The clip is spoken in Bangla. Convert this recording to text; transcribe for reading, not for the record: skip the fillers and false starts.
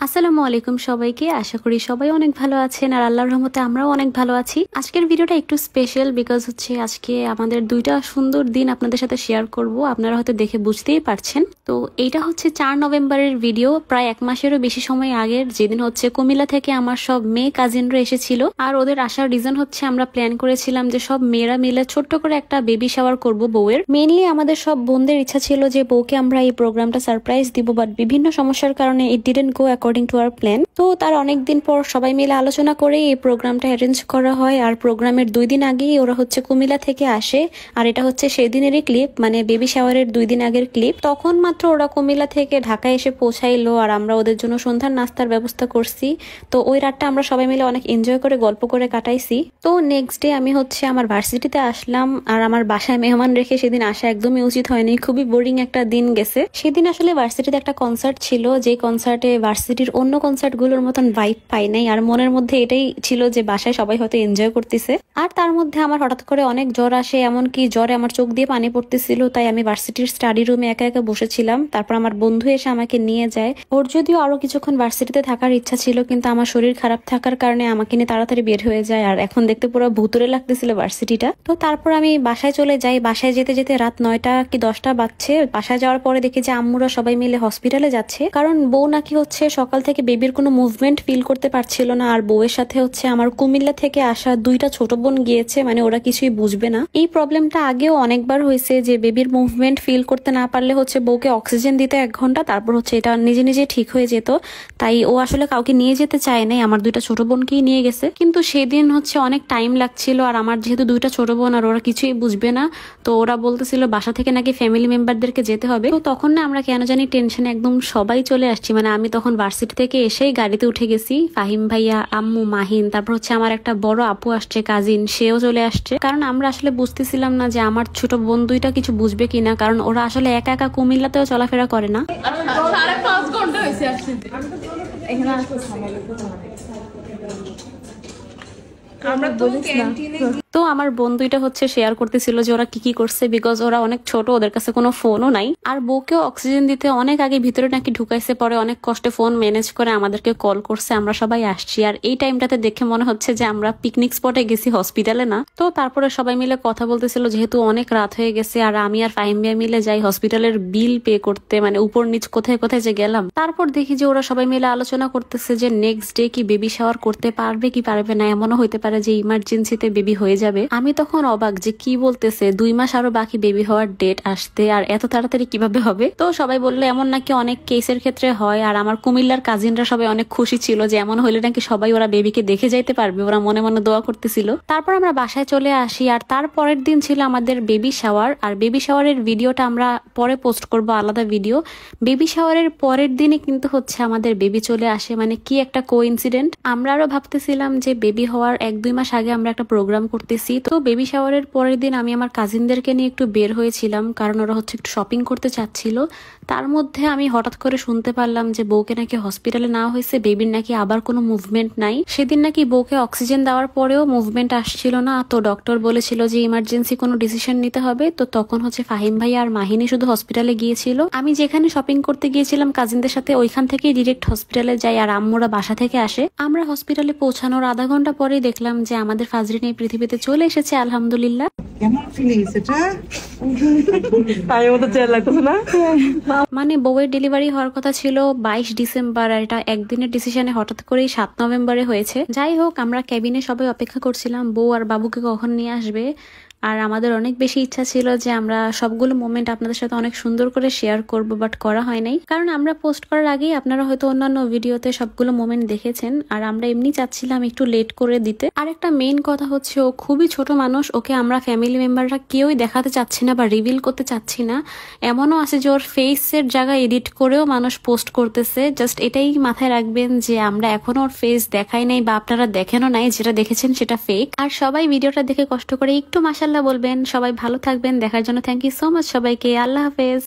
আসসালামু আলাইকুম সবাইকে। আশা করি সবাই অনেক ভালো আছেন আর আল্লাহর রহমতে আমরাও অনেক ভালো আছি। আজকের ভিডিওটা একটু স্পেশাল বিকজ আজকে আমাদের দুইটা সুন্দর দিন আপনাদের সাথে শেয়ার করব। আপনারা হয়তো দেখে বুঝতেই পারছেন। তো এইটা 4 নভেম্বরের ভিডিও, প্রায় এক মাসেরও বেশি সময় আগের, যেদিন কুমিল্লা থেকে আমার সব মেয়ে কাজিনরা এসেছিল। আর ওদের আসার রিজন আমরা প্ল্যান করেছিলাম যে সব মেয়েরা মিলে ছোট্ট করে একটা বেবি শাওয়ার করব বউয়ের। মেইনলি আমাদের সব বোনদের ইচ্ছা ছিল যে বউকে আমরা এই প্রোগ্রামটা সারপ্রাইজ দিব, বাট বিভিন্ন সমস্যার কারণে ইট didn't go according to our plan. তো তার অনেকদিন পর সবাই মিলে আলোচনা করে এই প্রোগ্রামটা অ্যারেঞ্জ করা হয়। আর প্রোগ্রামের 2 দিন আগেই ওরা কুমিল্লা থেকে আসে। আর এটা সেদিনেরই ক্লিপ, মানে বেবি শাওয়ারের 2 দিন আগের ক্লিপ। তখন মাত্র ওরা কুমিল্লা থেকে ঢাকায় এসে পৌঁছাইলো আর আমরা ওদের জন্য সন্ধ্যার নাস্তার ব্যবস্থা করছি। তো ওই রাতটা আমরা সবাই মিলে অনেক এনজয় করে গল্প করে কাটাইছি। তো নেক্সট ডে আমি আমার ভার্সিটিতে আসলাম। আর আমার বাসায় মেহমান রেখে সেদিন আসা একদমই উচিত হয়নি, খুবই বোরিং একটা দিন গেছে। সেদিন ভার্সিটিতে একটা কনসার্ট ছিল, যে কনসার্টে ভার্সিটির অন্য কনসার্ট গুলোর মতন ভাইব পাই নাই। আর মনের মধ্যে এটাই ছিল যে বাসায় সবাই হয়তো এনজয় করতেছে। আর তার মধ্যে আমার হঠাৎ করে অনেক জ্বর আসে, এমনকি জ্বরে আমার চোখ দিয়ে পানি পড়তেছিল। তাই আমি ভার্সিটির স্টাডি রুমে একা একা বসেছিলাম। তারপর আমার বন্ধু এসে আমাকে নিয়ে যায়। ওর যদিও আরো কিছুক্ষণ ভার্সিটিতে থাকার ইচ্ছা ছিল, কিন্তু আমার শরীর খারাপ থাকার কারণে আমাকে নিয়ে তাড়াতাড়ি বের হয়ে যায়। আর এখন দেখতে পুরো ভুতুরে লাগতেছিল ভার্সিটিটা। তো তারপর আমি বাসায় চলে যাই। বাসায় যেতে যেতে রাত 9টা কি 10টা বাজছে। বাসায় যাওয়ার পরে দেখি যে আম্মুরা সবাই মিলে হসপিটালে যাচ্ছে, কারণ বউ নাকি সকাল থেকে বেবির কোনো মুভমেন্ট ফিল করতে পারছিল না। আর বউয়ের সাথে আমার কুমিল্লা থেকে আসা 2টা ছোট বোন গিয়েছে, মানে ওরা কিছুই বুঝবে না। এই প্রবলেমটা আগেও অনেকবার হয়েছে যে বেবির মুভমেন্ট ফিল করতে না পারলে বউকে অক্সিজেন দিতে 1 ঘন্টা, তারপর এটা নিজে নিজে ঠিক হয়ে যেত। তাই ও কাউকে নিয়ে যেতে চায় নাই, আমার 2টা ছোট বোনকেই নিয়ে গেছে। কিন্তু সেদিন অনেক টাইম লাগছিল। আর আমার যেহেতু 2টা ছোট বোন আর ওরা কিছুই বুঝবে না, তো ওরা বলতেছিল বাসা থেকে নাকি ফ্যামিলি মেম্বারদেরকে যেতে হবে। তো তখন না আমরা কেন জানি টেনশনে একদম সবাই চলে আসছি। মানে আমি তখন ভার্সিটি থেকে এসেই গাড়িতে উঠে গেছি। ফাহিম ভাইয়া, আম্মু, মাহিন, তারপর আমার একটা বড় আপু আসছে, কাজিন, সেও চলে আসছে। কারণ আমরা বুঝতেছিলাম না যে আমার ছোট বোন 2টা কিছু বুঝবে কিনা, কারণ ওরা একা একা কুমিল্লাতেও চলাফেরা করে না। তো আমার বোন 2টা শেয়ার করতেছিল যে ওরা কি কি করছে, বিকজ ওরা অনেক ছোট, ওদের কাছে কোনো ফোনও নাই। আর বউকেও অক্সিজেন দিতে অনেক আগে ভিতরে নাকি ঢুকাইছে, পরে অনেক কষ্টে ফোন ম্যানেজ করে আমাদেরকে কল করছে। আমরা সবাই আসছি। আর এই টাইমটাতে দেখে মনে হচ্ছে যে আমরা পিকনিক স্পটে গেছি, হসপিটালে না। তো তারপরে সবাই মিলে কথা বলতেছিল, যেহেতু অনেক রাত হয়ে গেছে। আর আমি আর ফাহিম ভাই মিলে যাই হসপিটালের বিল পে করতে, মানে উপর নিচ কোথায় কোথায় যে গেলাম। তারপর দেখি যে ওরা সবাই মিলে আলোচনা করতেছে যে নেক্সট ডে কি বেবি শাওয়ার করতে পারবে কি পারবে না। এমনও হইতে পারে যে ইমার্জেন্সিতে বেবি হয়ে যাবে। আমি তখন অবাক যে কি বলতেছে, 2 মাস আরো বাকি বেবি হওয়ার ডেট আসতে, আর এত তাড়াতাড়ি কিভাবে হবে। তো সবাই বললো এমন নাকি অনেক কেসের ক্ষেত্রে হয়। আর আমার কুমিল্লার কাজিনরা সবাই অনেক খুশি ছিল যে এমন হলে নাকি সবাই ওরা বেবিকে দেখে যাইতে পারবে। ওরা মনে মনে দোয়া করতেছিল। তারপর আমরা বাসায় চলে আসি। আর তার পরের দিন ছিল আমাদের বেবি শাওয়ার। আর বেবি শাওয়ারের ভিডিওটা আমরা পরে পোস্ট করব, আলাদা ভিডিও। বেবি শাওয়ারের পরের দিনই কিন্তু আমাদের বেবি চলে আসে, মানে কি একটা কোইন্সিডেন্ট। আমরা আরো ভাবতেছিলাম যে বেবি হওয়ার 1-2 মাস আগে আমরা একটা প্রোগ্রাম করতেছি। তো বেবি শাওয়ারের পরের দিন আমি আমার কাজিনদেরকে নিয়ে একটু বের হয়েছিলাম, কারণ ওরা একটু শপিং করতে চাচ্ছিল। তার মধ্যে আমি হঠাৎ করে শুনতে পারলাম যে বউকে নাকি হসপিটালে নেওয়া হয়েছে, বেবির নাকি আবার কোনো মুভমেন্ট নাই। সেদিন নাকি বউকে অক্সিজেন দেওয়ার পরেও মুভমেন্ট আসছিল না। তো ডক্টর বলেছিল যে ইমার্জেন্সি কোনো ডিসিশন নিতে হবে। তো তখন ফাহিম ভাই আর মাহিনী শুধু হসপিটালে গিয়েছিল। আমি যেখানে শপিং করতে গিয়েছিলাম কাজিনদের সাথে, ওইখান থেকে ডিরেক্ট হসপিটালে যাই। আর আম্মুরা বাসা থেকে আসে। আমরা হসপিটালে পৌঁছানোর আধা ঘন্টা পরেই দেখলাম যে আমাদের ফাজরিন এই পৃথিবীতে চলে এসেছে, আলহামদুলিল্লাহ। কেমন ফিলিংস এটা? মানে বউয়ের ডেলিভারি হওয়ার কথা ছিল 22 ডিসেম্বর, আর এটা একদিনের ডিসিশনে হঠাৎ করেই 7 নভেম্বরে হয়েছে। যাই হোক, আমরা ক্যাবিনে সবাই অপেক্ষা করছিলাম বউ আর বাবুকে কখন নিয়ে আসবে। আর আমাদের অনেক বেশি ইচ্ছা ছিল যে আমরা সবগুলো মোমেন্ট আপনাদের সাথে অনেক সুন্দর করে শেয়ার করব, বাট করা হয় নাই। কারণ আমরা পোস্ট করার আগেই আপনারা হয়তো অন্যান্য ভিডিওতে সবগুলো মোমেন্ট দেখেছেন। আর আমরা এমনি চাচ্ছিলাম একটু লেট করে দিতে। আর একটা মেইন কথা ও খুবই ছোট মানুষ, ওকে আমরা ফ্যামিলি মেম্বাররা কেউই দেখাতে চাচ্ছি না বা রিভিল করতে চাচ্ছি না। এমনও আছে যে ওর ফেসের জায়গায় এডিট করেও মানুষ পোস্ট করতেছে। জাস্ট এটাই মাথায় রাখবেন যে আমরা এখনো ওর ফেস দেখাই নাই, বা আপনারা দেখেনও নাই, যেটা দেখেছেন সেটা ফেক। আর সবাই ভিডিওটা দেখে কষ্ট করে একটু মাশাআল্লাহ বলবেন। সবাই ভালো থাকবেন। দেখার জন্য থ্যাংক ইউ সো মাচ সবাইকে। আল্লাহ হাফেজ।